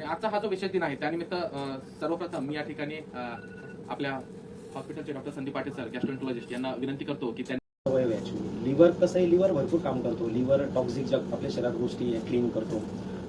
आणि आजचा हा जो विशेष दिन आहे त्यानिमित्त सर्वप्रथम मी या ठिकाणी आपल्या हॉस्पिटलचे डॉक्टर संदीप पाटील सर गॅस्ट्रोएंटरोलॉजिस्ट यांना विनंती करतो की त्यांनी लिव्हर कसं आहे, लिव्हर भरपूर काम करतो. लिव्हर टॉक्सिक ज्या आपल्या शरीरात गोष्टी क्लीन करतो,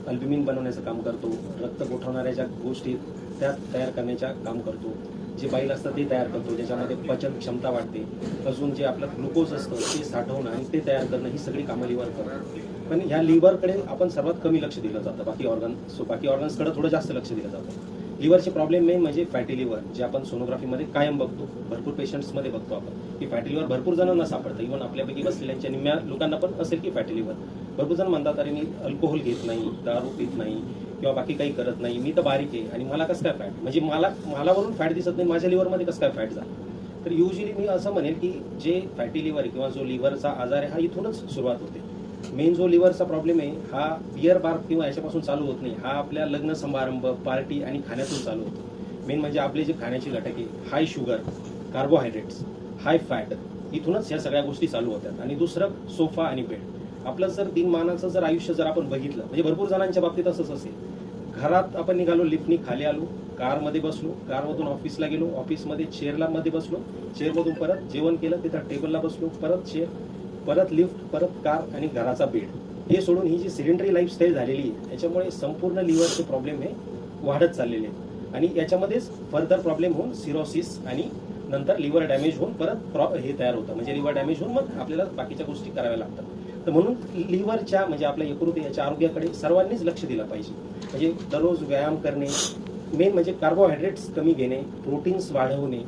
अल्ब्युमिन बनवण्याचं काम करतो, रक्त गोठवणाऱ्या ज्या गोष्टी त्या तयार करण्याचं काम करतो, जे बाईल असतं ते तयार करतो, ज्याच्यामध्ये पचन क्षमता वाढते, अजून जे आपलं ग्लुकोज असतं ते साठवणं आणि ते तयार करणं ही सगळी कामं लिव्हर करतो. पण ह्या लिव्हरकडे आपण सर्वात कमी लक्ष दिलं जातं. बाकी ऑर्गन्सकडे थोडं जास्त लक्ष दिलं जातं. लिव्हरचे प्रॉब्लेम मेन म्हणजे फॅटी लिव्हर, जे आपण सोनोग्राफीमध्ये कायम बघतो, भरपूर पेशंट्समध्ये बघतो आपण की फॅटी लिव्हर भरपूर जणांना सापडतं. इव्हन आपल्यापैकी बसलेल्यांच्या निम्म्या लोकांना पण असेल की फॅटी लिव्हर. भरपूर जण म्हणतात अरे मी अल्कोहोल घेत नाही, दारू पित नाही किंवा बाकी काही करत नाही, मी तर बारीक आहे आणि मला कसं काय फॅट, म्हणजे मलावरून फॅट दिसत नाही, माझ्या लिव्हरमध्ये कसं काय फॅट झालं. तर युजली मी असं म्हणेल की जे फॅटी लिव्हर किंवा जो लिव्हरचा आजार आहे हा इथूनच सुरुवात होते. मेन जो लिव्हरचा प्रॉब्लेम आहे हा बियर बार किंवा याच्यापासून चालू होत नाही, हा आपल्या लग्न समारंभ, पार्टी आणि खाण्यातून चालू होतो. मेन म्हणजे आपले जे खाण्याची घटक आहे, हाय शुगर, कार्बोहायड्रेट्स, हाय फॅट, इथूनच या सगळ्या गोष्टी चालू होतात. आणि दुसरं सोफा आणि बेड. आपलं जर दिनमानाचं जर आयुष्य जर आपण बघितलं, म्हणजे भरपूर जणांच्या बाबतीत असंच असेल, घरात आपण निघालो, लिफ्टनी खाली आलो, कारमध्ये बसलो, कारमधून ऑफिसला गेलो, ऑफिसमध्ये चेअरला मध्ये बसलो, चेअरमधून परत जेवण केलं, तिथं टेबलला बसलो, परत चेअर, परत लिफ्ट, परत कार आणि घराचा बेड. हे सोडून ही जी सिडेंटरी लाईफस्टाईल झालेली आहे याच्यामुळे संपूर्ण लिव्हरचे प्रॉब्लेम हे वाढत चाललेले आहेत. आणि याच्यामध्येच फर्दर प्रॉब्लेम होऊन सिरोसिस आणि नंतर लिव्हर डॅमेज होऊन परत हे तयार होतं. म्हणजे लिव्हर डॅमेज होऊन मग आपल्याला बाकीच्या गोष्टी कराव्या लागतात. तर म्हणून लिव्हरच्या म्हणजे आपल्या यकृत याच्या आरोग्याकडे सर्वांनीच लक्ष दिलं पाहिजे. म्हणजे दररोज व्यायाम करणे, मेन म्हणजे कार्बोहायड्रेट्स कमी घेणे, प्रोटीन्स वाढवणे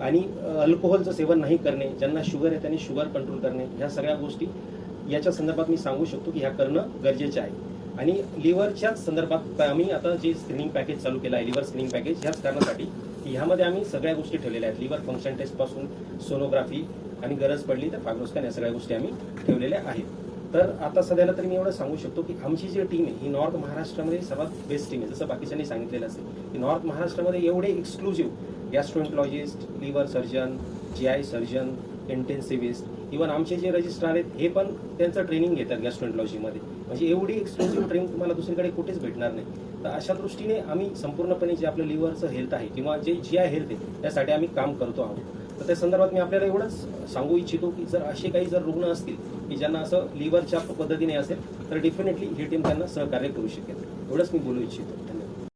आणि अल्कोहोलचं सेवन नाही करणे, ज्यांना शुगर आहे त्यांनी शुगर कंट्रोल करणे, ह्या सगळ्या गोष्टी याच्या संदर्भात मी सांगू शकतो की ह्या करणं गरजेचं आहे. आणि लिव्हरच्याच संदर्भात आम्ही आता जे स्क्रीनिंग पॅकेज चालू केलं आहे, लिव्हर स्क्रीनिंग पॅकेज, ह्याच कारणासाठी की ह्यामध्ये आम्ही सगळ्या गोष्टी ठेवलेल्या आहेत. लिव्हर फंक्शन टेस्टपासून सोनोग्राफी आणि गरज पडली तर फायब्रोस्कॅन, या सगळ्या गोष्टी आम्ही ठेवलेल्या आहेत. तर आता सध्याला तरी मी एवढं सांगू शकतो की आमची जी टीम आहे ही नॉर्थ महाराष्ट्रामध्ये सर्वात बेस्ट टीम आहे. जसं बाकीच्यांनी सांगितलेलं असेल की नॉर्थ महाराष्ट्रामध्ये एवढे exclusive gastroenterologist, liver surgeon, GI surgeon, intensivist, even आमचे जे रजिस्ट्रार आहेत हे पण त्यांचं ट्रेनिंग घेतात गॅस्ट्रोएंटरोलॉजीमध्ये. म्हणजे एवढी एक्सक्लुझिव्ह ट्रेनिंग तुम्हाला दुसरीकडे कुठेच भेटणार नाही. तर अशा दृष्टीने आम्ही संपूर्णपणे जे आपलं लिव्हरचं हेल्थ आहे किंवा जे GI हेल्थ आहे त्यासाठी आम्ही काम करतो आहोत. तर त्या संदर्भात मी आपल्याला एवढंच सांगू इच्छितो की जर असे काही जर रुग्ण असतील की ज्यांना असं लिव्हरच्या पद्धतीने असेल तर डेफिनेटली ही टीम त्यांना सहकार्य करू शकेल. एवढंच मी बोलू इच्छितो.